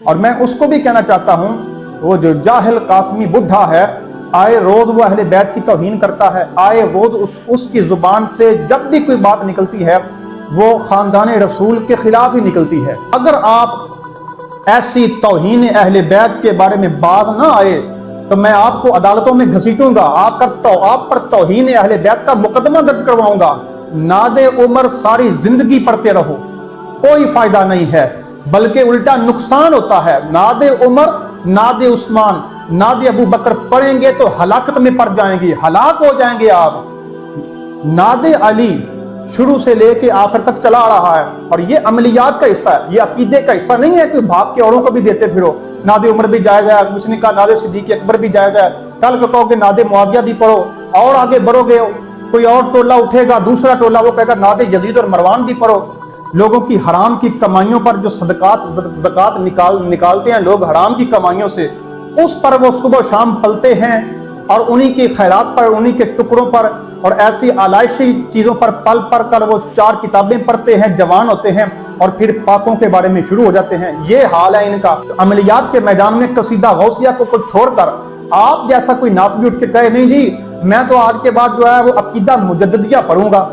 اور میں اس کو بھی کہنا چاہتا ہوں وہ جو جاہل قاسمی بڈھا ہے، آئے روز وہ اہل بیت کی توہین کرتا ہے، آئے روز اس کی زبان سے جب بھی کوئی بات نکلتی ہے وہ خاندان رسول کے خلاف ہی نکلتی ہے۔ اگر آپ ایسی توہین اہل بیت کے بارے میں باز نہ آئے تو میں آپ کو عدالتوں میں گھسیٹوں گا، آپ پر توہین اہل بیت کا مقدمہ درج کرواؤں گا۔ ناد عمر ساری زندگی پڑھتے رہو، کوئی فائدہ نہیں ہے، بلکہ الٹا نقصان ہوتا ہے۔ ناد عمر، ناد عثمان، ناد ابو بکر پڑھیں گے تو ہلاکت میں پڑ جائیں گے، ہلاک ہو جائیں گے آپ۔ ناد علی شروع سے لے کے آخر تک چلا آ رہا ہے، اور یہ عملیات کا حصہ ہے، یہ عقیدے کا حصہ نہیں ہے کہ بھاگ کے اوروں کو بھی دیتے پھرو۔ ناد عمر بھی جائز ہے، کسی نے کہا ناد صدیق اکبر بھی جائز ہے، کل کو کہو کہ ناد معاویہ بھی پڑھو، اور آگے بڑھو گے کوئی اور ٹولہ اٹھے گا، دوسرا ٹولہ وہ کہے گا ناد یزید اور مروان بھی پڑھو۔ لوگوں کی حرام کی کمائیوں پر جو صدقات زکوٰۃ نکالتے ہیں لوگ حرام کی کمائیوں سے، اس پر وہ صبح و شام پلتے ہیں، اور انہی کے خیرات پر، انہی کے ٹکڑوں پر اور ایسی آلائشی چیزوں پر پل پڑھ کر وہ 4 کتابیں پڑھتے ہیں، جوان ہوتے ہیں، اور پھر پاکوں کے بارے میں شروع ہو جاتے ہیں۔ یہ حال ہے ان کا۔ عملیات کے میدان میں قصیدہ غوثیہ کو چھوڑ کر آپ جیسا کوئی ناسبی اٹھ کے کہے نہیں جی میں تو آج کے بعد جو ہے وہ عقیدہ مجددیہ پڑھوں گا،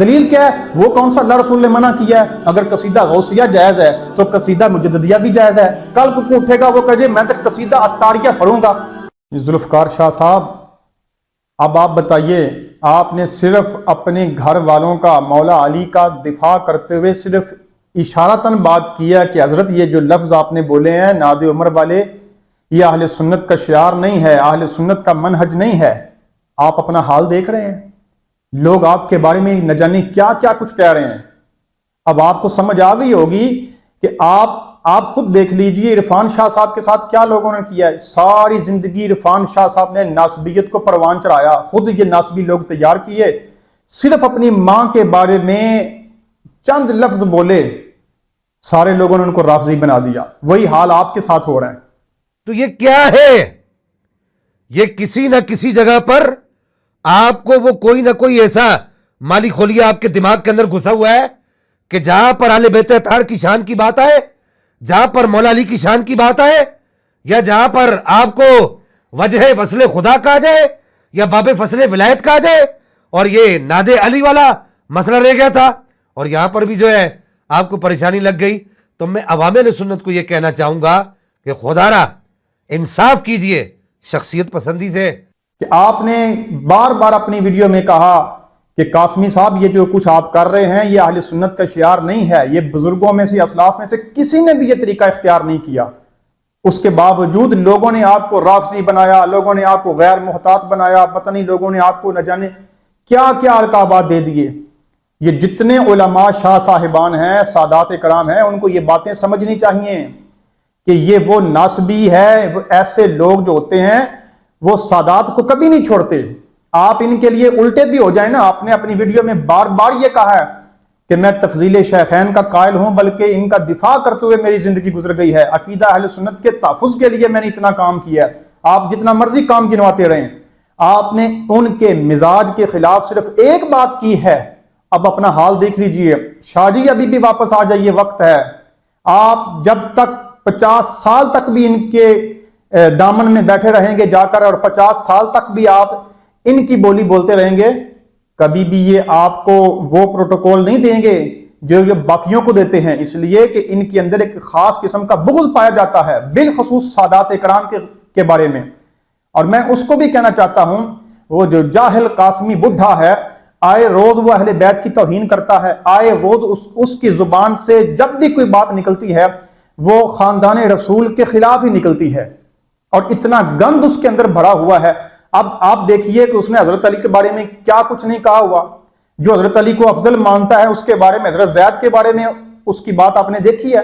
دلیل کیا ہے؟ وہ کون سا اللہ رسول نے منع کیا ہے؟ اگر قصیدہ غوثیہ جائز ہے تو قصیدہ مجددیہ بھی جائز ہے۔ کل کو اٹھے گا وہ کہے میں تو قصیدہ عطاریہ پڑھوں گا۔ ذوالفقار شاہ صاحب، اب آپ بتائیے، آپ نے صرف اپنے گھر والوں کا، مولا علی کا دفاع کرتے ہوئے صرف اشارتاً بات کیا کہ حضرت یہ جو لفظ آپ نے بولے ہیں ناد عمر والے، یہ اہل سنت کا شعار نہیں ہے، اہل سنت کا منہج نہیں ہے۔ آپ اپنا حال دیکھ رہے ہیں، لوگ آپ کے بارے میں نہ جانے کیا کیا کچھ کہہ رہے ہیں۔ اب آپ کو سمجھ آ گئی ہوگی کہ آپ خود دیکھ لیجئے عرفان شاہ صاحب کے ساتھ کیا لوگوں نے کیا ہے۔ ساری زندگی عرفان شاہ صاحب نے ناسبیت کو پروان چڑھایا، خود یہ ناسبی لوگ تیار کیے، صرف اپنی ماں کے بارے میں چند لفظ بولے، سارے لوگوں نے ان کو رافضی بنا دیا۔ وہی حال آپ کے ساتھ ہو رہا ہے۔ تو یہ کیا ہے؟ یہ کسی نہ کسی جگہ پر آپ کو وہ کوئی نہ کوئی ایسا مالی خلیہ آپ کے دماغ کے اندر گھسا ہوا ہے کہ جہاں پر اہل بیت اطہار کی شان کی بات آئے، جہاں پر مولا علی کی شان کی بات آئے، یا جہاں پر آپ کو وجہ وصل خدا کہا جائے یا باب فصل ولایت کہا جائے، اور یہ ناد علی والا مسئلہ رہ گیا تھا، اور یہاں پر بھی جو ہے آپ کو پریشانی لگ گئی، تو میں عوام سنت کو یہ کہنا چاہوں گا کہ خدا را انصاف کیجئے شخصیت پسندی سے۔ کہ آپ نے بار بار اپنی ویڈیو میں کہا کہ قاسمی صاحب یہ جو کچھ آپ کر رہے ہیں یہ اہل سنت کا شعار نہیں ہے، یہ بزرگوں میں سے، اسلاف میں سے کسی نے بھی یہ طریقہ اختیار نہیں کیا۔ اس کے باوجود لوگوں نے آپ کو رافضی بنایا، لوگوں نے آپ کو غیر محتاط بنایا، پتہ نہیں لوگوں نے آپ کو نہ جانے کیا کیا القابات دے دیے۔ یہ جتنے علماء شاہ صاحبان ہیں، سادات کرام ہیں، ان کو یہ باتیں سمجھنی چاہیے کہ یہ وہ ناسبی ہے، وہ ایسے لوگ جو ہوتے ہیں وہ سادات کو کبھی نہیں چھوڑتے۔ آپ ان کے لیے الٹے بھی ہو جائیں نا۔ آپ نے اپنی ویڈیو میں بار بار یہ کہا ہے کہ میں تفضیل شیخین کا قائل ہوں، بلکہ ان کا دفاع کرتے ہوئے میری زندگی گزر گئی ہے، عقیدہ اہل سنت کے تحفظ کے لیے میں نے اتنا کام کیا ہے۔ آپ جتنا مرضی کام گنواتے رہیں، آپ نے ان کے مزاج کے خلاف صرف ایک بات کی ہے۔ اب اپنا حال دیکھ لیجئے۔ شاہ جی ابھی بھی واپس آ جائیے، وقت ہے۔ آپ جب تک 50 سال تک بھی ان کے دامن میں بیٹھے رہیں گے جا کر، اور 50 سال تک بھی آپ ان کی بولی بولتے رہیں گے، کبھی بھی یہ آپ کو وہ پروٹوکول نہیں دیں گے جو یہ باقیوں کو دیتے ہیں، اس لیے کہ ان کے اندر ایک خاص قسم کا بغض پایا جاتا ہے، بالخصوص سادات کرام کے بارے میں۔ اور میں اس کو بھی کہنا چاہتا ہوں، وہ جو جاہل قاسمی بڈھا ہے، آئے روز وہ اہل بیت کی توہین کرتا ہے، آئے روز اس کی زبان سے جب بھی کوئی بات نکلتی ہے وہ خاندان رسول کے خلاف ہی نکلتی ہے، اور اتنا گند اس کے اندر بھرا ہوا ہے۔ اب آپ دیکھیے کہ اس نے حضرت علی کے بارے میں کیا کچھ نہیں کہا ہوا۔ جو حضرت علی کو افضل مانتا ہے اس کے بارے میں، حضرت زید کے بارے میں اس کی بات آپ نے دیکھی ہے،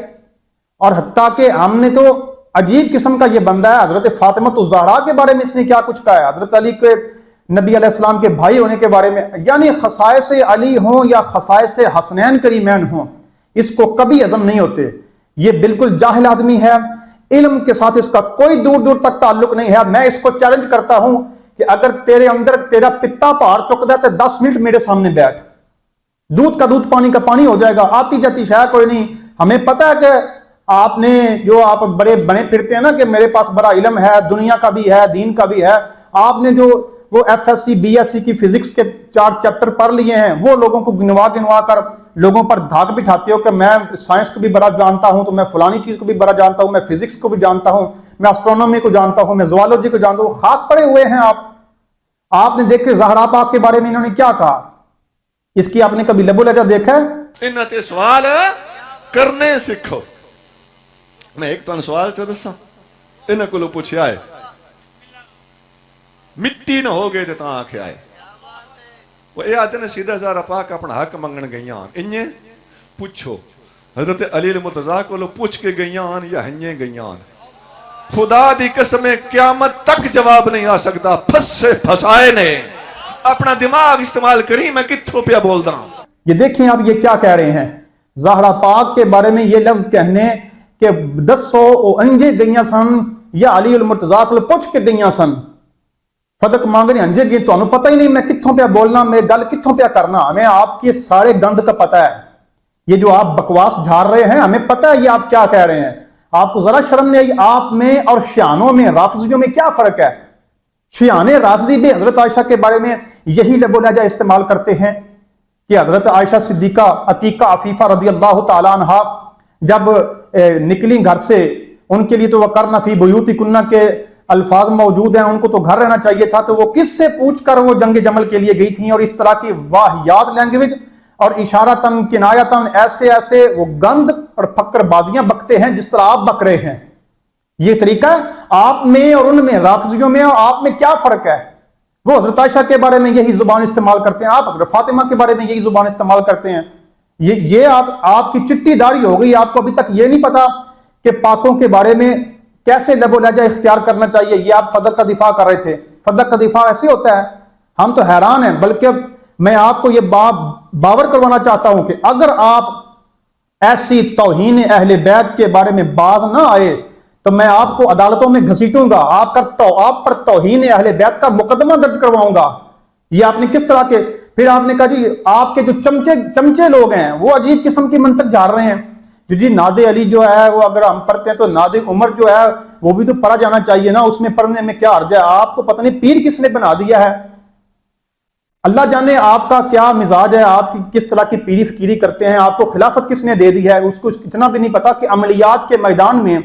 اور حتیٰ کہ ہم نے تو عجیب قسم کا یہ بندہ ہے، حضرت فاطمہ الزہرا کے بارے میں اس نے کیا کچھ کہا ہے، حضرت علی کے نبی علیہ السلام کے بھائی ہونے کے بارے میں، یعنی خصائص علی ہوں یا خصائص حسنین کریمین ہوں، اس کو کبھی ہضم نہیں ہوتے۔ یہ بالکل جاہل آدمی ہے، علم کے ساتھ اس کا کوئی دور دور تک تعلق نہیں ہے۔ میں اس کو چیلنج کرتا ہوں کہ اگر تیرے اندر تیرا پتا پہاڑ چک دے تو 10 منٹ میرے سامنے بیٹھ، دودھ کا دودھ پانی کا پانی ہو جائے گا، آتی جاتی شے کوئی نہیں۔ ہمیں پتہ ہے کہ آپ نے جو آپ بڑے بنے پھرتے ہیں نا کہ میرے پاس بڑا علم ہے، دنیا کا بھی ہے دین کا بھی ہے، آپ نے جو وہ F S C B S C کی فزکس کے 4 چیپٹر پڑھ لیے ہیں، وہ لوگوں کو گنوا گنوا کر لوگوں پر دھاک بٹھاتے ہو کہ میں سائنس کو بھی بڑا جانتا ہوں، تو میں فلانی چیز کو بھی بڑا جانتا ہوں، میں فزکس کو بھی جانتا ہوں، میں اسٹرونومی کو جانتا ہوں، میں زوالوجی کو جانتا ہوں۔ خاک پڑے ہوئے ہیں آپ نے دیکھے زہرا پاک کے بارے میں انہوں نے کیا کہا؟ اس کی آپ نے کبھی لب و لہجہ دیکھا ہے؟ انہاں تے سوال کرنے سکھو۔ میں ایک تو سوال سے دساں انہاں کو پوچھیا ہے، مٹی نہ ہو گئے تے تاں آکھے آئے، وہ اے آتے نے سیدھا زہرا پاک اپنا حق منگن گئیاں، انہیں پوچھو حضرت علی المرتضیٰ کو پوچھ کے گئیاں یا ہنجیں گئیاں؟ خدا دی قسم قیامت تک جواب نہیں آ سکتا، پھسے پھسائے نے اپنا دماغ استعمال کری، میں کتھوں پہ بول دا۔ یہ دیکھیں آپ یہ کیا کہہ رہے ہیں، زہرا پاک کے بارے میں یہ لفظ کہنے کہ 10 انجے گئیاں سن یا علی المرتضیٰ کو پوچھ کے گئیاں سن، فدق مانگنے انجے گئے، تو انہوں پتہ ہی نہیں میں کتھوں پہ بولنا، میں گل کتھوں پہ کرنا، ہمیں آپ کے سارے گند کا پتہ ہے، یہ جو آپ بکواس جھاڑ رہے ہیں ہمیں پتہ ہے یہ آپ کیا کہہ رہے ہیں، آپ کو ذرا شرم نہیں آئی؟ آپ میں اور شیعانوں میں رافضیوں میں کیا فرق ہے؟ شیعان رافضی بھی حضرت عائشہ کے بارے میں یہی لب و لہجہ استعمال کرتے ہیں کہ حضرت عائشہ صدیقہ عتیقہ عفیفہ رضی اللہ تعالیٰ عنہ جب نکلی گھر سے، ان کے لیے تو وَقَرْنَ فِي بُيُوتِكُنَّ کے الفاظ موجود ہیں، ان کو تو گھر رہنا چاہیے تھا، تو وہ کس سے پوچھ کر وہ جنگ جمل کے لیے گئی تھیں، اور اس طرح کی واہیات لینگویج اور اشارتاً کنایتاً ایسے وہ گند اور پھکر بازیاں بکتے ہیں جس طرح آپ بک رہے ہیں۔ یہ طریقہ آپ میں اور ان میں رافضیوں میں اور آپ میں کیا فرق ہے؟ وہ حضرت عائشہ کے بارے میں یہی زبان استعمال کرتے ہیں، آپ حضرت فاطمہ کے بارے میں یہی زبان استعمال کرتے ہیں۔ یہ آپ کی چٹی داڑھی ہو گئی، آپ کو ابھی تک یہ نہیں پتا کہ پاکوں کے بارے میں کیسے لب و لہجہ اختیار کرنا چاہیے۔ یہ آپ فدق کا دفاع کر رہے تھے، فدق کا دفاع ایسے ہوتا ہے؟ ہم تو حیران ہیں، بلکہ میں آپ کو یہ باور کروانا چاہتا ہوں کہ اگر آپ ایسی توہین اہل بیت کے بارے میں باز نہ آئے تو میں آپ کو عدالتوں میں گھسیٹوں گا، آپ پر توہین اہل بیت کا مقدمہ درج کرواؤں گا۔ یہ آپ نے کس طرح کے، پھر آپ نے کہا جی آپ کے جو چمچے لوگ ہیں وہ عجیب قسم کی منطق جھاڑ رہے ہیں، جی ناد علی جو ہے وہ اگر ہم پڑھتے ہیں تو ناد عمر جو ہے وہ بھی تو پڑھا جانا چاہیے نا، اس میں پڑھنے میں کیا حرج ہے؟ آپ کو پتہ نہیں پیر کس نے بنا دیا ہے، اللہ جانے آپ کا کیا مزاج ہے، آپ کس طرح کی پیری فکیری کرتے ہیں، آپ کو خلافت کس نے دے دی ہے، اس کو اتنا بھی نہیں پتا کہ عملیات کے میدان میں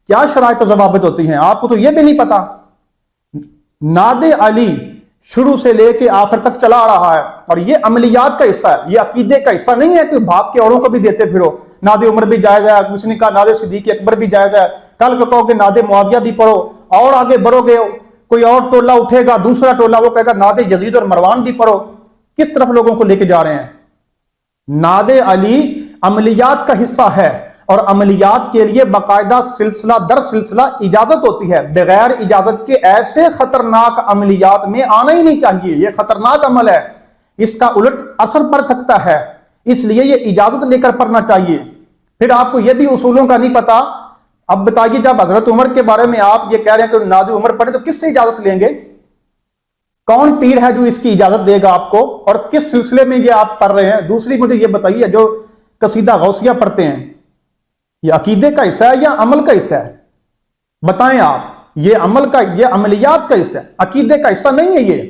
کیا شرائط و ضوابط ہوتی ہیں، آپ کو تو یہ بھی نہیں پتا۔ ناد علی شروع سے لے کے آخر تک چلا آ رہا ہے، اور یہ عملیات کا حصہ ہے، یہ عقیدے کا حصہ نہیں ہے کہ بھاگ کے اوروں کو بھی دیتے پھرو۔ ناد عمر بھی جائز ہے، کسی نے کہا ناد صدیق اکبر بھی جائز ہے، کل کو کہو کہ ناد معاویہ بھی پڑھو، اور آگے بڑھو گے کوئی اور ٹولہ اٹھے گا، دوسرا ٹولہ وہ کہے گا ناد یزید اور مروان بھی پڑھو۔ کس طرف لوگوں کو لے کے جا رہے ہیں؟ ناد علی عملیات کا حصہ ہے، اور عملیات کے لیے باقاعدہ سلسلہ در سلسلہ اجازت ہوتی ہے، بغیر اجازت کے ایسے خطرناک عملیات میں آنا ہی نہیں چاہیے، یہ خطرناک عمل ہے، اس کا الٹ اثر پڑ سکتا ہے، اس لیے یہ اجازت لے کر پڑھنا چاہیے۔ پھر آپ کو یہ بھی اصولوں کا نہیں پتا، اب بتائیے جب حضرت عمر کے بارے میں آپ یہ کہہ رہے ہیں کہ ناد عمر پڑھے تو کس سے اجازت لیں گے؟ کون پیر ہے جو اس کی اجازت دے گا آپ کو، اور کس سلسلے میں یہ آپ پڑھ رہے ہیں؟ دوسری مجھے یہ بتائیے جو قصیدہ غوثیہ پڑھتے ہیں، یہ عقیدے کا حصہ ہے یا عمل کا حصہ ہے؟ بتائیں آپ، یہ عملیات کا حصہ ہے، عقیدے کا حصہ نہیں ہے۔ یہ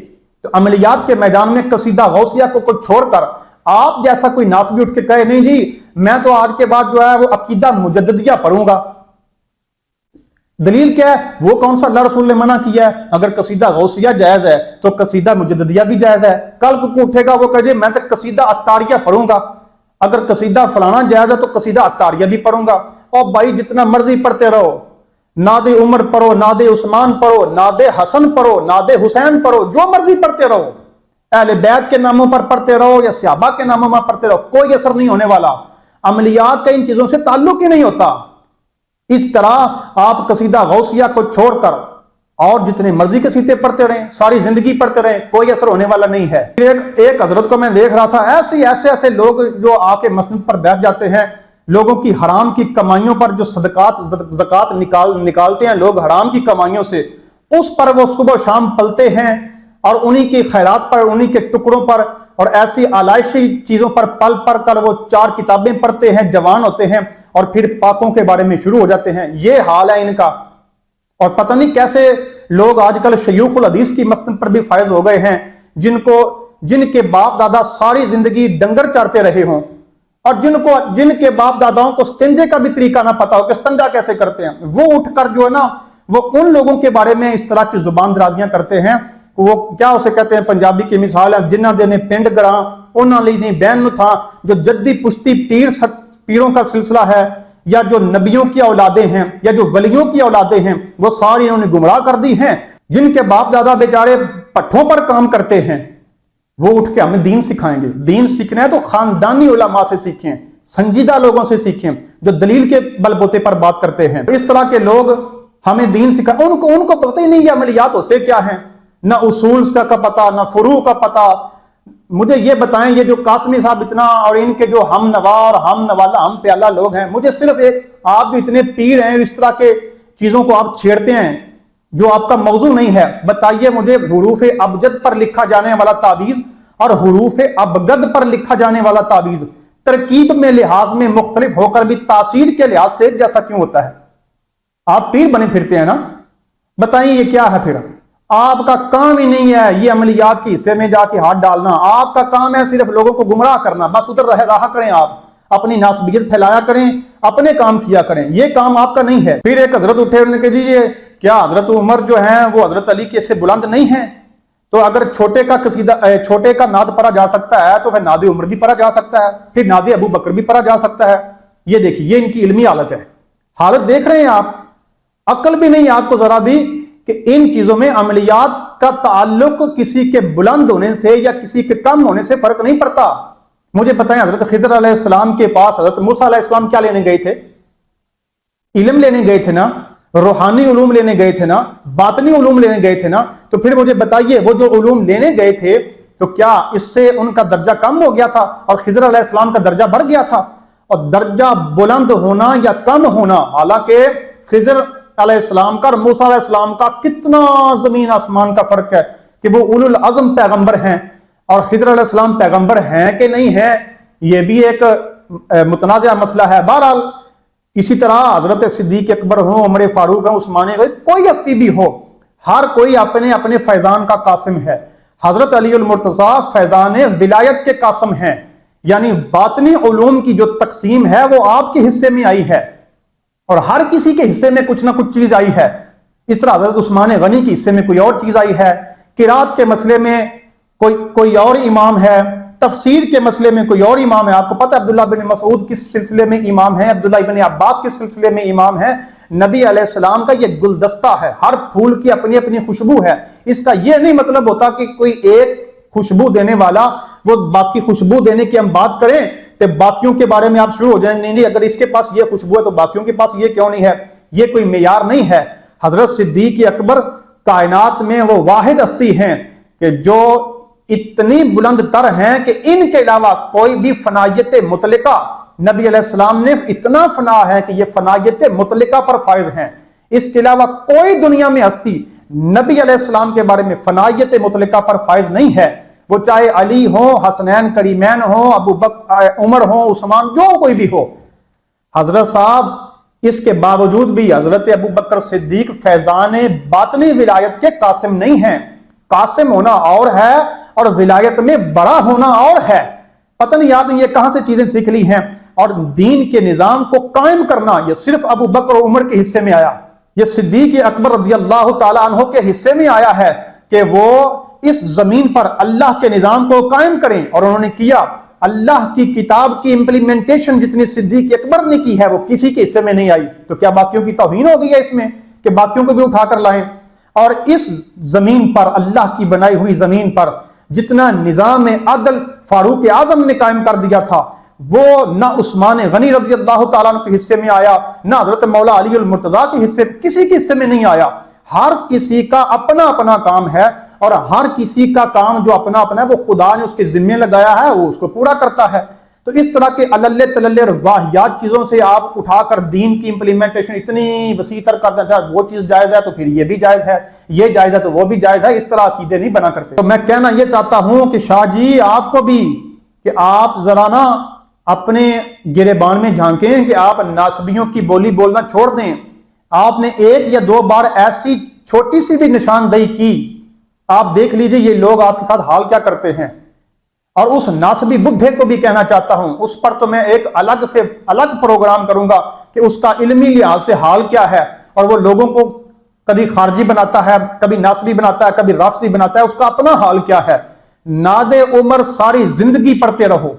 تو عملیات کے میدان میں قصیدہ غوثیہ کو چھوڑ کر آپ جیسا کوئی ناسبی اٹھ کے کہے نہیں جی میں تو آج کے بعد جو ہے وہ عقیدہ مجددیہ پڑھوں گا، دلیل کیا ہے؟ وہ کون سا اللہ رسول نے منع کیا ہے؟ اگر قصیدہ غوثیہ جائز ہے تو قصیدہ مجددیہ بھی جائز ہے۔ کل کو اٹھے گا وہ کہے میں تو قصیدہ عطاریہ پڑھوں گا، اگر قصیدہ فلانا جائز ہے تو قصیدہ عطاریہ بھی پڑھوں گا۔ اور بھائی جتنا مرضی پڑھتے رہو، ناد عمر پڑھو، ناد عثمان پڑھو، ناد حسن پڑھو، ناد حسین پڑھو، جو مرضی پڑھتے رہو، اہل بیت کے ناموں پر پڑھتے رہو یا صحابہ کے ناموں پر پڑھتے رہو، کوئی اثر نہیں ہونے والا۔ عملیات کا ان چیزوں سے تعلق ہی نہیں ہوتا۔ اس طرح آپ قصیدہ غوثیہ کو چھوڑ کر اور جتنے مرضی قصیدے پڑھتے رہیں، ساری زندگی پڑھتے رہیں، کوئی اثر ہونے والا نہیں ہے۔ ایک حضرت کو میں دیکھ رہا تھا، ایسے لوگ جو آ کے مسجد پر بیٹھ جاتے ہیں، لوگوں کی حرام کی کمائیوں پر جو صدقات زکوٰۃ نکالتے ہیں لوگ حرام کی کمائیوں سے، اس پر وہ صبح و شام پلتے ہیں، اور انہی کے خیرات پر، انہی کے ٹکڑوں پر اور ایسی آلائشی چیزوں پر پل کر وہ 4 کتابیں پڑھتے ہیں، جوان ہوتے ہیں، اور پھر پاکوں کے بارے میں شروع ہو جاتے ہیں. یہ حال ہے ان کا. اور پتہ نہیں کیسے لوگ آج کل شیوخ الحدیث کی مستن پر بھی فائز ہو گئے ہیں، جن کے باپ دادا ساری زندگی ڈنگر چارتے رہے ہوں، اور جن کے باپ داداؤں کو استنجے کا بھی طریقہ نہ پتا ہو کہ استنجا کیسے کرتے ہیں، وہ اٹھ کر جو ہے نا وہ ان لوگوں کے بارے میں اس طرح کی زبان درازیاں کرتے ہیں. وہ کیا اسے کہتے ہیں، پنجابی کی مثال ہے، جنہ دے نے پنڈ گڑاں انہاں لی نہیں بہن نو تھا. جو جدی پشتی پیروں کا سلسلہ ہے، یا جو نبیوں کی اولادیں ہیں یا جو ولیوں کی اولادیں ہیں، وہ ساری انہوں نے گمراہ کر دی ہیں. جن کے باپ دادا بیچارے پٹھوں پر کام کرتے ہیں، وہ اٹھ کے ہمیں دین سکھائیں گے. دین سیکھنا ہے تو خاندانی علماء سے سیکھیں، سنجیدہ لوگوں سے سیکھیں جو دلیل کے بل بوتے پر بات کرتے ہیں. اس طرح کے لوگ ہمیں دین سکھائیں. ان کو پتہ ہی نہیں یہ عملیات ہوتے کیا ہیں، نہ اصول سے کا پتہ نہ فروع کا پتہ. مجھے یہ بتائیں، یہ جو قاسمی صاحب اتنا اور ان کے جو ہم نوا اور ہم نوالا ہم پیالہ لوگ ہیں، مجھے صرف ایک، آپ جو اتنے پیر ہیں اس طرح کے چیزوں کو آپ چھیڑتے ہیں جو آپ کا موضوع نہیں ہے، بتائیے مجھے حروف ابجد پر لکھا جانے والا تعویذ اور حروف ابگد پر لکھا جانے والا تعویذ ترکیب میں لحاظ میں مختلف ہو کر بھی تاثیر کے لحاظ سے جیسا کیوں ہوتا ہے؟ آپ پیر بنے پھرتے ہیں نا، بتائیے یہ کیا ہے؟ پھر آپ کا کام ہی نہیں ہے یہ عملیات کے حصے میں جا کے ہاتھ ڈالنا. آپ کا کام ہے صرف لوگوں کو گمراہ کرنا. بس ادھر رہا کریں، آپ اپنی ناسبیت پھیلایا کریں، اپنے کام کیا کریں. یہ کام آپ کا نہیں ہے. پھر ایک حضرت اٹھے انہوں نے کہا جی یہ کیا حضرت عمر جو ہیں وہ حضرت علی کے سے بلند نہیں ہیں؟ تو اگر چھوٹے کا نعت پڑھا جا سکتا ہے تو پھر نعت عمر بھی پڑھا جا سکتا ہے، پھر نعت ابو بکر بھی پڑھا جا سکتا ہے. یہ دیکھیے یہ ان کی علمی حالت ہے. حالت دیکھ رہے ہیں آپ؟ عقل بھی نہیں آپ کو ذرا بھی کہ ان چیزوں میں عملیات کا تعلق کسی کے بلند ہونے سے یا کسی کے کم ہونے سے فرق نہیں پڑتا. مجھے بتائیں، حضرت خضر علیہ السلام کے پاس حضرت موسیٰ علیہ السلام کیا لینے گئے تھے؟ علم لینے گئے تھے نا، روحانی علوم لینے گئے تھے نا، باطنی علوم لینے گئے تھے نا. تو پھر مجھے بتائیے وہ جو علوم لینے گئے تھے تو کیا اس سے ان کا درجہ کم ہو گیا تھا اور خضر علیہ السلام کا درجہ بڑھ گیا تھا؟ اور درجہ بلند ہونا یا کم ہونا، حالانکہ خضر علیہ السلام کا اور موسیٰ علیہ السلام کا کتنا زمین آسمان کا فرق ہے کہ وہ اولو العزم پیغمبر ہیں اور خضر علیہ السلام پیغمبر ہیں کہ نہیں ہیں، یہ بھی ایک متنازع مسئلہ ہے. بہرحال اسی طرح حضرت صدیق اکبر ہوں، عمر فاروق ہیں، عثمان، کوئی ہستی بھی ہو، ہر کوئی اپنے اپنے فیضان کا قاسم ہے. حضرت علی المرتضیٰ فیضان ولایت کے قاسم ہیں، یعنی باطنی علوم کی جو تقسیم ہے وہ آپ کے حصے میں آئی ہے اور ہر کسی کے حصے میں کچھ نہ کچھ چیز آئی ہے. اس طرح حضرت عثمان غنی کے حصے میں کوئی اور چیز آئی ہے، قرات کے مسئلے میں کوئی اور امام ہے، تفسیر کے مسئلے میں کوئی اور امام ہے. آپ کو پتہ ہے عبداللہ بن مسعود کس سلسلے میں امام ہے، عبداللہ بن عباس کس سلسلے میں امام ہے. نبی علیہ السلام کا یہ گلدستہ ہے، ہر پھول کی اپنی اپنی خوشبو ہے. اس کا یہ نہیں مطلب ہوتا کہ کوئی ایک خوشبو دینے والا وہ باقی خوشبو دینے کی ہم بات کریں تو باقیوں کے بارے میں آپ شروع ہو جائیں نہیں اگر اس کے پاس یہ خوشبو ہے تو باقیوں کے پاس یہ کیوں نہیں ہے. یہ کوئی معیار نہیں ہے. حضرت صدیق اکبر کائنات میں وہ واحد ہستی ہیں کہ جو اتنی بلند تر ہیں کہ ان کے علاوہ کوئی بھی فنائیت مطلقہ، نبی علیہ السلام نے اتنا فنا ہے کہ یہ فنائیت مطلقہ پر فائز ہیں. اس کے علاوہ کوئی دنیا میں ہستی نبی علیہ السلام کے بارے میں فنائیت مطلقہ پر فائز نہیں ہے. وہ چاہے علی ہو، حسنین کریمین ہو، ابو بکر، عمر ہو، عثمان، جو کوئی بھی ہو. حضرت صاحب اس کے باوجود بھی حضرت ابو بکر صدیق فیضان باطنی ولایت کے قاسم نہیں ہیں. قاسم ہونا اور ہے اور ولایت میں بڑا ہونا اور ہے. پتہ نہیں آپ نے یہ کہاں سے چیزیں سیکھ لی ہیں. اور دین کے نظام کو قائم کرنا یہ صرف ابو بکر اور عمر کے حصے میں آیا، یہ صدیق اکبر رضی اللہ تعالیٰ عنہ کے حصے میں آیا ہے کہ وہ اس زمین پر اللہ کے نظام کو قائم کریں، اور انہوں نے کیا. اللہ کی کتاب کی امپلیمنٹیشن جتنی صدیق اکبر نے کی ہے وہ کسی کے حصے میں نہیں آئی. تو کیا باقیوں کی توہین ہو گئی ہے اس میں کہ باقیوں کو بھی اٹھا کر لائیں؟ اور اس زمین پر، اللہ کی بنائی ہوئی زمین پر، جتنا نظام عدل فاروق اعظم نے قائم کر دیا تھا وہ نہ عثمان غنی رضی اللہ تعالیٰ عنہ کے حصے میں آیا، نہ حضرت مولا علی المرتضیٰ کے حصے، کسی کے حصے میں نہیں آیا. ہر کسی کا اپنا اپنا کام ہے اور ہر کسی کا کام جو اپنا اپنا ہے وہ خدا نے اس کے ذمے لگایا ہے، وہ اس کو پورا کرتا ہے. تو اس طرح کے اللے تللے اور واہیات چیزوں سے آپ اٹھا کر دین کی امپلیمنٹیشن اتنی وسیع تر کر دیں، وہ چیز جائز ہے تو پھر یہ بھی جائز ہے، یہ جائز ہے تو وہ بھی جائز ہے. اس طرح عقیدے نہیں بنا کرتے. تو میں کہنا یہ چاہتا ہوں کہ شاہ جی آپ کو بھی کہ آپ ذرا نا اپنے گریبان میں جھانکیں کہ آپ ناسبیوں کی بولی بولنا چھوڑ دیں. آپ نے 1 یا 2 بار ایسی چھوٹی سی بھی نشاندہی کی, آپ دیکھ لیجئے یہ لوگ آپ کے ساتھ حال کیا کرتے ہیں. اور اس ناسبی بڈھے کو بھی کہنا چاہتا ہوں, اس پر تو میں ایک الگ پروگرام کروں گا کہ اس کا علمی لحاظ سے حال کیا ہے, اور وہ لوگوں کو کبھی خارجی بناتا ہے, کبھی ناسبی بناتا ہے, کبھی رافضی بناتا ہے, اس کا اپنا حال کیا ہے. ناد عمر ساری زندگی پڑھتے رہو,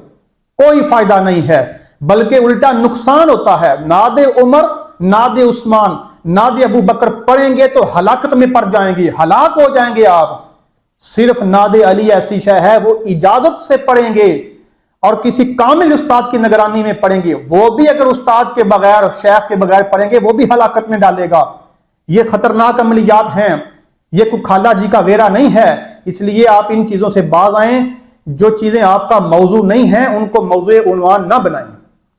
کوئی فائدہ نہیں ہے, بلکہ الٹا نقصان ہوتا ہے. ناد عمر, ناد عثمان, ناد ابو بکر پڑھیں گے تو ہلاکت میں پڑ جائیں گے, ہلاک ہو جائیں گے آپ. صرف ناد علی ایسی شے ہے, وہ اجازت سے پڑھیں گے اور کسی کامل استاد کی نگرانی میں پڑھیں گے. وہ بھی اگر استاد کے بغیر, شیخ کے بغیر پڑھیں گے, وہ بھی ہلاکت میں ڈالے گا. یہ خطرناک عملیات ہیں, یہ کوئی خالہ جی کا ویرا نہیں ہے. اس لیے آپ ان چیزوں سے باز آئیں. جو چیزیں آپ کا موضوع نہیں ہیں ان کو موضوع عنوان نہ بنائیں.